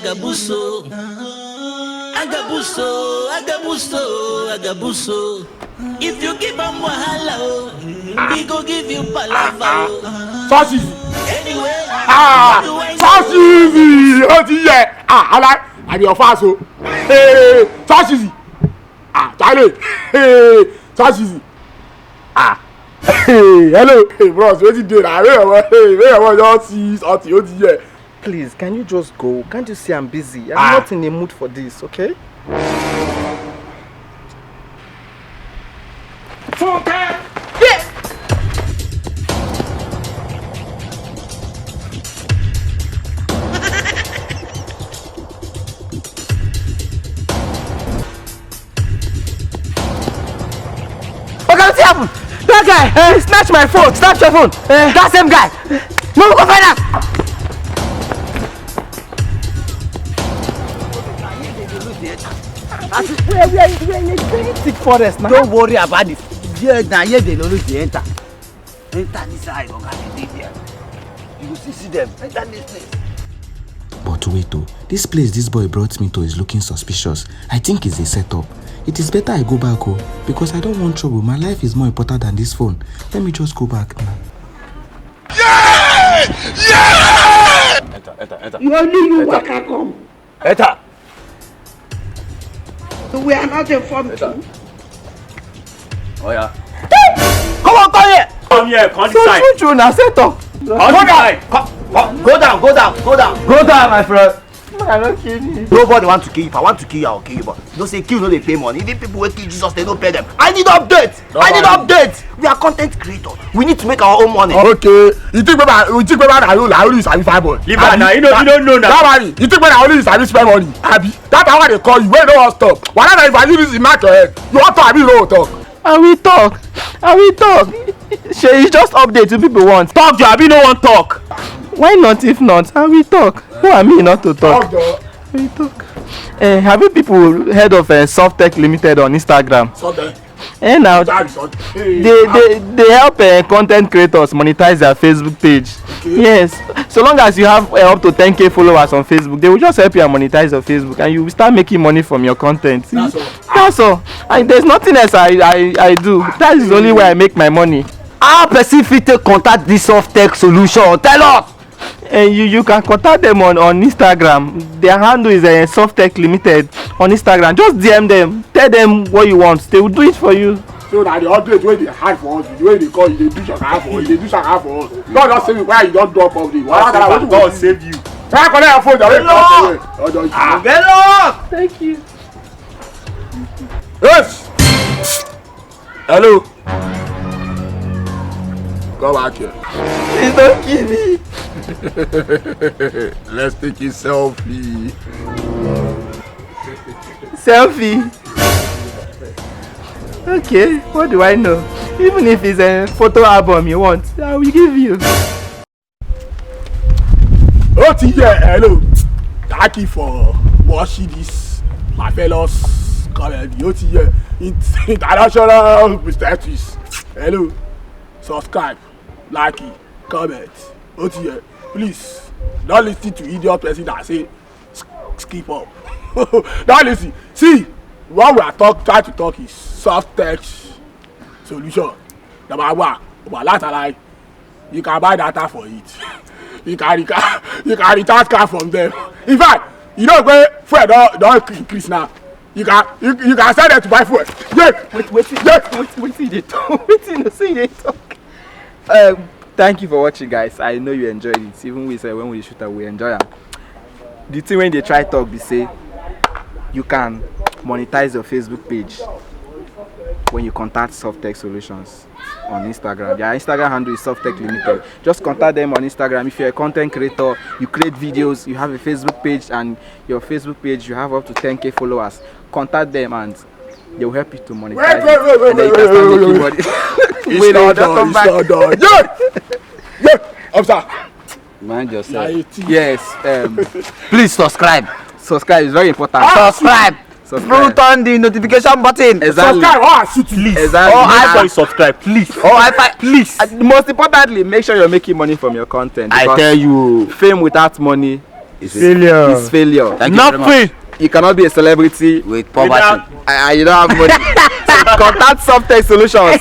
agabuso. Agabuso, agabuso, agabuso. If you give him wahala, we go give you palava. Sausage. Anyway, sausage. Oh yeah. I like. I be your fast so. Hey, sausage. Charlie. Hey, sausage. Hey, hello. Hey, bros, what you doing? Where you just see something? Oh yeah. Please, can you just go? Can't you see I'm busy? I'm not in the mood for this, okay? Yes! What can happen? That guy, he snatched my phone. Snatch your phone. That same guy. No, go find out. We're in a very thick forest now. Don't worry about it. Here they don't lose the enter. Enter this side, okay? You will see them. Enter this place. But wait though, this place this boy brought me to is looking suspicious. I think it's a setup. It is better I go back because I don't want trouble. My life is more important than this phone. Let me just go back now. Yeah! Yeah! Enter. You only you work at home. Enter. So we are not informed. Oh yeah. Come here. Come here, come this side. True, now set up. Go down, my friend. I don't kill you. Nobody want to kill you. If I want to kill you, I'll kill you. But don't say kill, no they pay money. Even people who kill Jesus, they don't pay them. I need updates. We are content creators. We need to make our own money. Okay. You think about I only use 5 boy. Leave that now. You don't know now. That money. You think I only use spend money? Abi. That's how they call you. When you don't want stop. Why not if I use this in my head? You want to Abi you don't talk. I will talk. She just update to people want. Talk, you Abi no one talk. Why not? If not, I will talk. Who am I not to talk? I will talk. Have you people heard of Soft Tech Ltd on Instagram? Now they help content creators monetize their Facebook page. Okay. Yes, so long as you have up to 10k followers on Facebook, they will just help you monetize your Facebook, and you will start making money from your content. That's all. And there's nothing else I do. That is the only way I make my money. How person fit contact this Soft Tech solution? Tell us. And you can contact them on Instagram. Their handle is Soft Tech Ltd on Instagram. Just DM them, tell them what you want. They will do it for you. So that the update wey dey hide for us, the way they call you, they do shaka for us, God just save you while you don't drop off the. God save you. Can I connect your phone? Hello. Thank you. Yes. Hello. Come back here. Please don't kill me. Let's take a selfie. Selfie? Okay, what do I know? Even if it's a photo album you want, I will give you. Hello. Thank you for watching this, my fellows. Comedy. International perspectives. Hello. Subscribe, like it, comment. Please don't listen to idiot person that say skip up. Don't listen. See, what we are trying to talk is soft tech solution. Number one, but you can buy data for it. you can recharge card from them. In fact, you know where fuel don't increase now. You can sell them to buy fuel. Wait. Thank you for watching, guys. I know you enjoyed it. Even we say when we shoot, we enjoy it. The thing when they try talk, they say you can monetize your Facebook page when you contact Soft Tech Solutions on Instagram. Their Instagram handle is Soft Tech Ltd. Just contact them on Instagram. If you're a content creator, you create videos, you have a Facebook page, and your Facebook page you have up to 10k followers, contact them and they will help you to monetize. It's not done. Yeah, officer. Mind yourself. Yes. Please subscribe. Subscribe is very important. Subscribe. Put on the notification button. Exactly. Subscribe. I shoot you. Please. Exactly. Subscribe, please. Please. Most importantly, make sure you're making money from your content. I tell you, fame without money It's failure. Thank you very much. You cannot be a celebrity With poverty. and you don't have money. So contact Soft Tech Solutions.